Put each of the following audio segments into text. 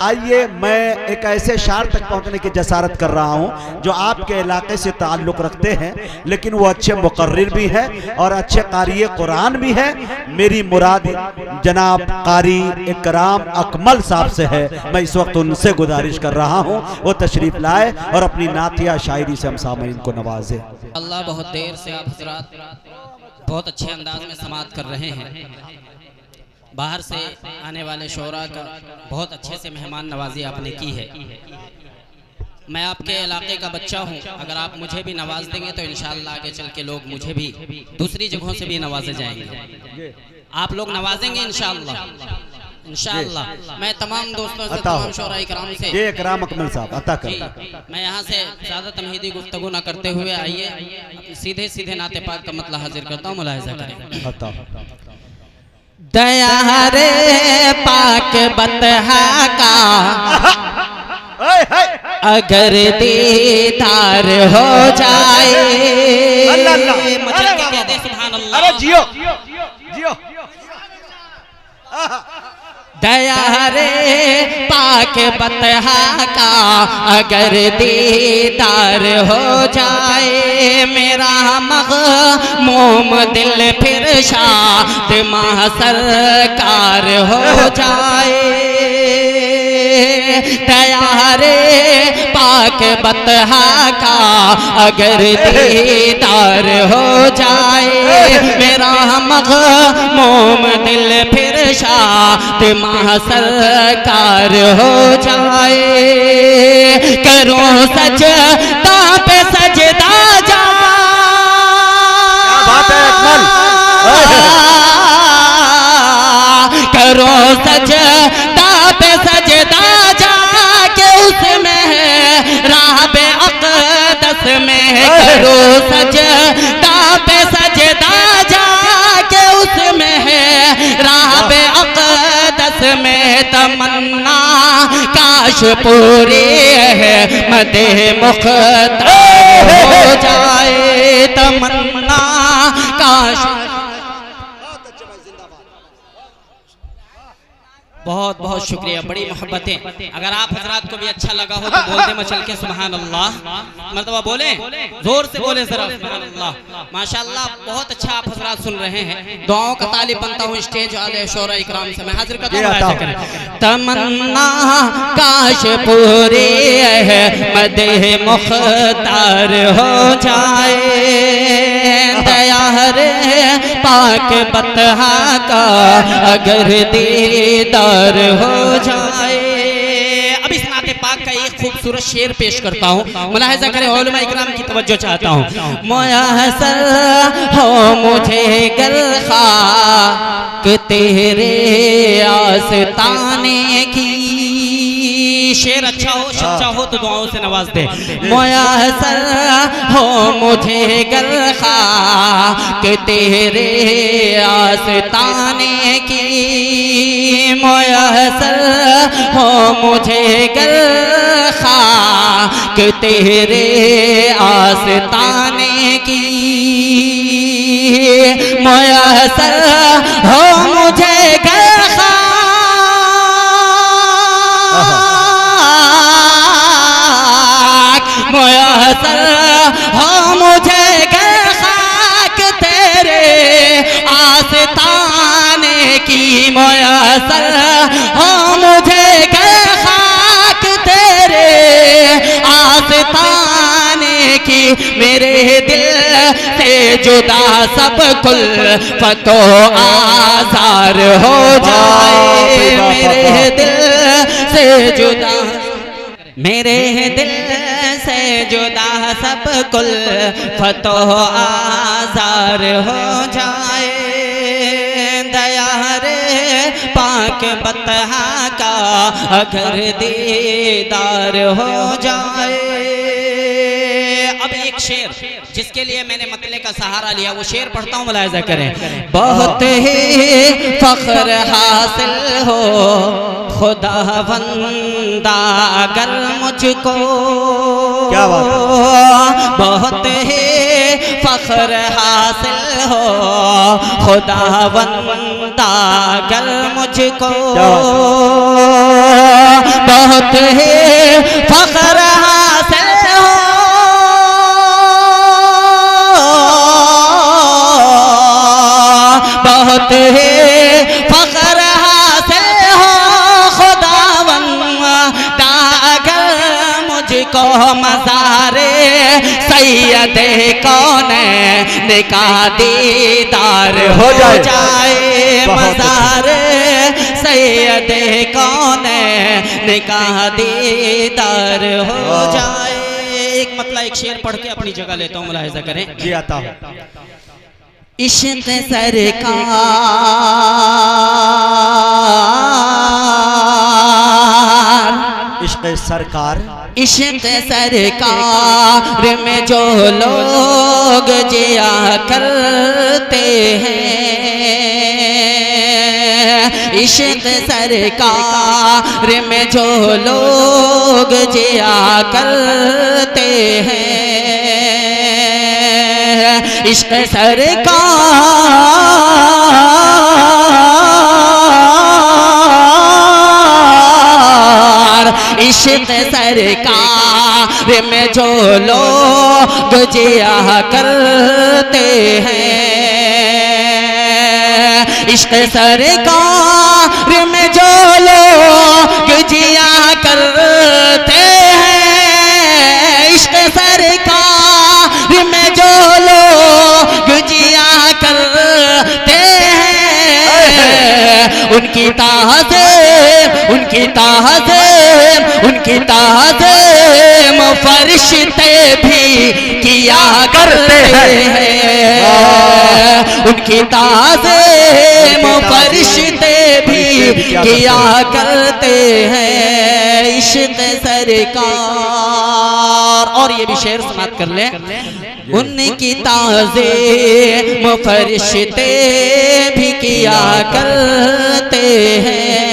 आइए मैं एक ऐसे शार तक पहुंचने की जसारत कर रहा हूं जो आपके इलाके से ताल्लुक़ रखते हैं, लेकिन वो अच्छे मुकर्रिर भी है और अच्छे क़ारी कुरान भी है। मेरी मुराद जनाब क़ारी इकराम अकमल साहब से है। मैं इस वक्त उनसे गुजारिश कर रहा हूं वो तशरीफ़ लाए और अपनी नातिया शायरी से हम सामईन को नवाजे। अल्लाह बहुत देर से आप हज़रात बहुत अच्छे अंदाज में समाअत कर रहे हैं। बाहर से आने वाले शोरा का बहुत अच्छे से मेहमान नवाजी आपने की है। मैं आपके इलाके का बच्चा हूं, अगर आप मुझे भी नवाज देंगे तो इंशाअल्लाह आगे चल के लोग मुझे भी दूसरी जगहों से भी नवाजे जाएंगे। आप लोग नवाजेंगे इंशाअल्लाह। इंशाअल्लाह मैं तमाम दोस्तों से, तमाम शोरा इकराम से, ये इकराम अकमल साहब अता कर। मैं यहाँ से ज़्यादा तमहीदी गुफ्तगू न करते हुए आइए सीधे सीधे नाते पाक का मतलब हाजिर करता हूँ, मुलाहिज़ा करें। दया रे पाक बतहा का अगर दीदार हो जाए, मचल के कह दे सुभान अल्लाह। अरे जियो जियो। दया रे पाक बतहा का अगर दीदार हो जाए, मेरा मग़मूम दिल फिर शाद माह सरकार हो जाए। दया रे पाक बतहा का अगर दीदार हो जाए, मेरा मग़मूम दिल फिर शाद माह सरकार हो जाए। करूं सजदा पे सजदा जा, करो सजदा पे सजदा जा के उसमें है राह-ए अक़दस में। करो सजदा पे सजदा जा के उसमें है राह-ए अक़दस में। तमन्ना काश पूरी है मदे मुख्तार हो जाए, तमन्ना काश। बहुत बहुत शुक्रिया, बड़ी मोहब्बतें। अगर आप हजरात को भी अच्छा लगा हो तो बोल दे मचल के सुभान अल्लाह। मतलब बोले जोर से बोले जरा सुभान अल्लाह। माशाअल्लाह बहुत अच्छा आप हजरात सुन रहे हैं। दुआओं का तालिब बनता हूँ स्टेज वाले शोरा इकराम से मैं हाजिर करता हूँ। तमन्ना काश पूरी है मदे मुख्तार हो जाए। दया रे पाक बतहा का अगर दीदार हो जाए। अब इस नाते पाक का एक खूबसूरत शेर पेश करता हूँ, मुलाहिज़ा करें, उलमा इकराम की तवज्जो चाहता हूँ। मुयस्सर हो मुझे गर खाक तेरे आस्ताने की। शेर अच्छा हो सच्चा हो तो दुआओं से नवाज दे। मुयस्सर हो मुझे गर खाक तेरे आस्ताने की। मुयस्सर हो मुझे गर खाक तेरे आस्ताने की। मुयस्सर हो मुझे गर मुयस्सर हो मुझे गर खाक तेरे आस्ताने की। मुयस्सर हो मुझे गर खाक तेरे आस्ताने की। मेरे दिल से जुदा सब कुल्फ़तो आज़ार हो जाए। मेरे दिल से जुदा, मेरे दिल से जुदा सब कुल्फ़तो आज़ार हो जाए। दया रे पाक बतहा का अगर दीदार हो जाए। अब एक एक शेर जिसके लिए मैंने मतले का सहारा लिया, वो शेर पढ़ता हूँ, मुलाहिजा करें। बहुत ही फख्र हासिल हो खुदावंदा अगर मुझको, क्या बात है? बहुत ही फख्र हासिल हो खुदावंदा अगर मुझको, बहुत ही फख्र हासिल हो, बहुत ही फख्र हासिल हो खुदावंदा अगर मुझको मज़ारे सैयदे कौनैन का दीदार हो जाए, मज़ारे सैयदे कौनैन का दीदार हो जाए। एक मतलब एक शेर पढ़ के अपनी जगह लेता हूँ, मुलाहिजा करें। जी आता हूँ। इश्क़ सरकार, इश्क़ सरकार, इश्क़ सरकार में जो लोग जिया करते हैं, इश्क़ सरकार में जो लोग जिया करते हैं, इश्क़ सरकार, इश्क़ सरकार में जो लोग जिया करते हैं, इश्क़ सरकार में जो लोग जिया करते हैं, इश्क़ सरकार में जो लोग जिया करते हैं, उनकी ताज़ीम, उनकी ताज़ीम, उनकी ताज़ीम फरिश्ते भी किया करते हैं, उनकी ताज़ीम फरिश्ते भी किया करते हैं, इश्क़ सरकार। और ये भी शेर समाप्त कर ले। उनकी ताज़ीम फरिश्ते भी किया करते हैं,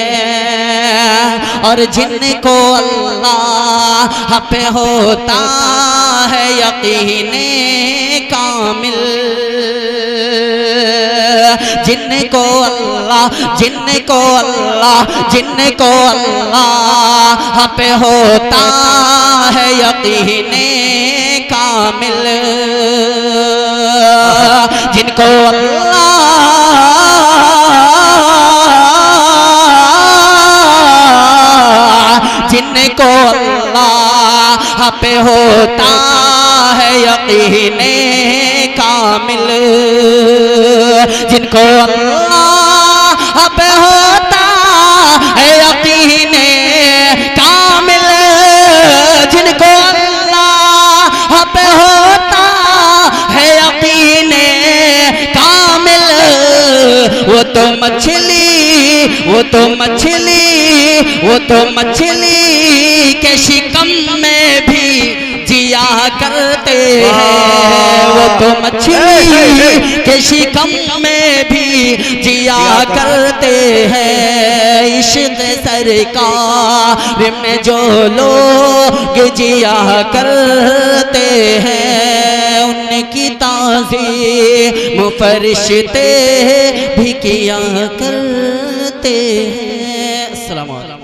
और जिनको अल्लाह पे होता है यकीने कामिल, जिनको अल्लाह, जिनको अल्लाह, जिनको अल्लाह पे होता है यकीने कामिल, जिनको अल्लाह, जिनको अल्लाह पे होता है यकीने कामिल, जिनको अल्लाह पे होता है यकीने कामिल, जिनको अल्लाह पे होता है यकीने कामिल, वो तो मछली, वो तो मछली, वो तो मछली के शिकम में भी जिया करते हैं, वो तो मछली के शिकम में भी जिया करते हैं, इश्क़ सरकार में जो लोग जिया करते हैं, उनकी ताज़ीम फरिश्ते भी किया करते हैं। अस्सलाम वालेकुम।